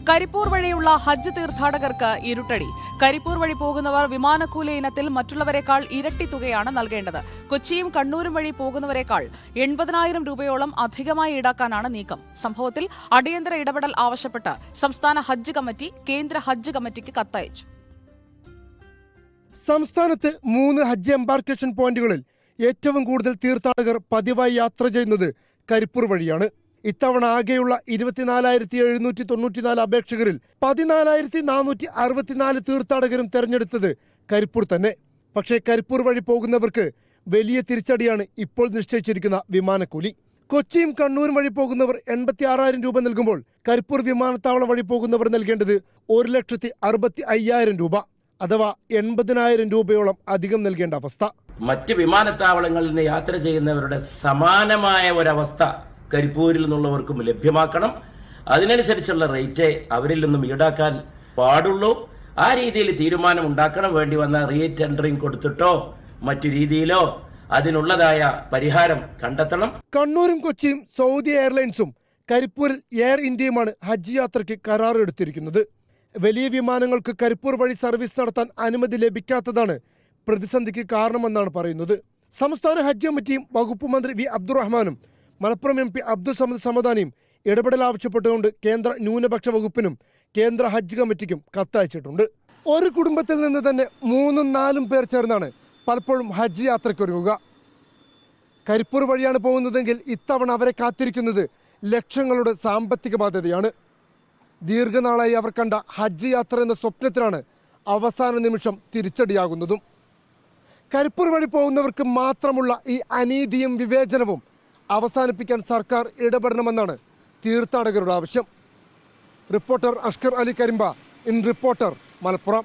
കരിപ്പൂർ വഴിയുള്ള ഹജ്ജ് തീർത്ഥാടകർക്ക് ഇരുട്ടടി. കരിപ്പൂർ വഴി പോകുന്നവർ വിമാനക്കൂലി ഇനത്തിൽ മറ്റുള്ളവരെക്കാൾ ഇരട്ടി തുകയാണ് നൽകേണ്ടത്. കൊച്ചിയും കണ്ണൂരും വഴി പോകുന്നവരെക്കാൾ 80,000 രൂപയോളം അധികമായി ഈടാക്കാനാണ് നീക്കം. സംഭവത്തിൽ അടിയന്തര ഇടപെടൽ ആവശ്യപ്പെട്ട് സംസ്ഥാന ഹജ്ജ് കമ്മിറ്റി കേന്ദ്ര ഹജ്ജ് കമ്മിറ്റിക്ക് കത്തയച്ചു. സംസ്ഥാനത്ത് 3 ഹജ്ജ് എംബാർക്കേഷൻ പോയിന്റുകളിൽ ഏറ്റവും കൂടുതൽ തീർത്ഥാടകർ പതിവായി യാത്ര ചെയ്യുന്നത് കരിപ്പൂർ വഴിയാണ്. ഇത്തവണ ആകെയുള്ള 24,794 അപേക്ഷകരിൽ 14,464 തീർത്ഥാടകരും തെരഞ്ഞെടുത്തത് കരിപ്പൂർ തന്നെ. പക്ഷേ കരിപ്പൂർ വഴി പോകുന്നവർക്ക് വലിയ തിരിച്ചടിയാണ് ഇപ്പോൾ നിശ്ചയിച്ചിരിക്കുന്ന വിമാനക്കൂലി. കൊച്ചിയും കണ്ണൂരും വഴി പോകുന്നവർ 86,000 രൂപ നൽകുമ്പോൾ കരിപ്പൂർ വിമാനത്താവളം വഴി പോകുന്നവർ നൽകേണ്ടത് 1,65,000 രൂപ, അഥവാ 80,000 രൂപയോളം അധികം നൽകേണ്ട അവസ്ഥ. മറ്റ് വിമാനത്താവളങ്ങളിൽ നിന്ന് യാത്ര ചെയ്യുന്നവരുടെ സമാനമായ ഒരവസ്ഥ കരിപ്പൂരിൽ നിന്നുള്ളവർക്കും ലഭ്യമാക്കണം. അതിനനുസരിച്ചുള്ള റേറ്റ് അവരിൽ നിന്നും ഈടാക്കാൻ പാടുള്ളൂ. ആ രീതിയിൽ തീരുമാനം ഉണ്ടാക്കണം. വേണ്ടി വന്ന റീടെൻഡറിംഗ് കൊടുത്തിട്ടോ മറ്റു രീതിയിലോ അതിനുള്ളതായ പരിഹാരം കണ്ടെത്തണം. കണ്ണൂരും കൊച്ചിയും സൗദി എയർലൈൻസും കരിപ്പൂരിൽ എയർ ഇന്ത്യയുമാണ് ഹജ്ജ് യാത്രയ്ക്ക് കരാർ എടുത്തിരിക്കുന്നത്. വലിയ വിമാനങ്ങൾക്ക് കരിപ്പൂർ വഴി സർവീസ് നടത്താൻ അനുമതി ലഭിക്കാത്തതാണ് പ്രതിസന്ധിക്ക് കാരണമെന്നാണ് പറയുന്നത്. സംസ്ഥാന ഹജ്ജ് കമ്മിറ്റിയും വകുപ്പ് മന്ത്രി വി അബ്ദുറഹ്മാനും മലപ്പുറം MP അബ്ദുൽ സമദ് സമദാനിയും ഇടപെടൽ ആവശ്യപ്പെട്ടുകൊണ്ട് കേന്ദ്ര ന്യൂനപക്ഷ വകുപ്പിനും കേന്ദ്ര ഹജ്ജ് കമ്മിറ്റിക്കും കത്തയച്ചിട്ടുണ്ട്. ഒരു കുടുംബത്തിൽ നിന്ന് തന്നെ 3-4 പേർ ചേർന്നാണ് പലപ്പോഴും ഹജ്ജ് യാത്രയ്ക്കൊരുങ്ങുക. കരിപ്പൂർ വഴിയാണ് പോകുന്നതെങ്കിൽ ഇത്തവണ അവരെ കാത്തിരിക്കുന്നത് ലക്ഷങ്ങളുടെ സാമ്പത്തിക ബാധ്യതയാണ്. ദീർഘനാളായി അവർ കണ്ട ഹജ്ജ് യാത്ര എന്ന സ്വപ്നത്തിനാണ് അവസാന നിമിഷം തിരിച്ചടിയാകുന്നതും. കരിപ്പൂർ വഴി പോകുന്നവർക്ക് മാത്രമുള്ള ഈ അനീതിയും വിവേചനവും അവസാനിപ്പിക്കാൻ സർക്കാർ ഇടപെടണമെന്നാണ് തീർത്ഥാടകരുടെ ആവശ്യം. Reporter Ashkar Ali Karimpa, in reporter, Malappuram.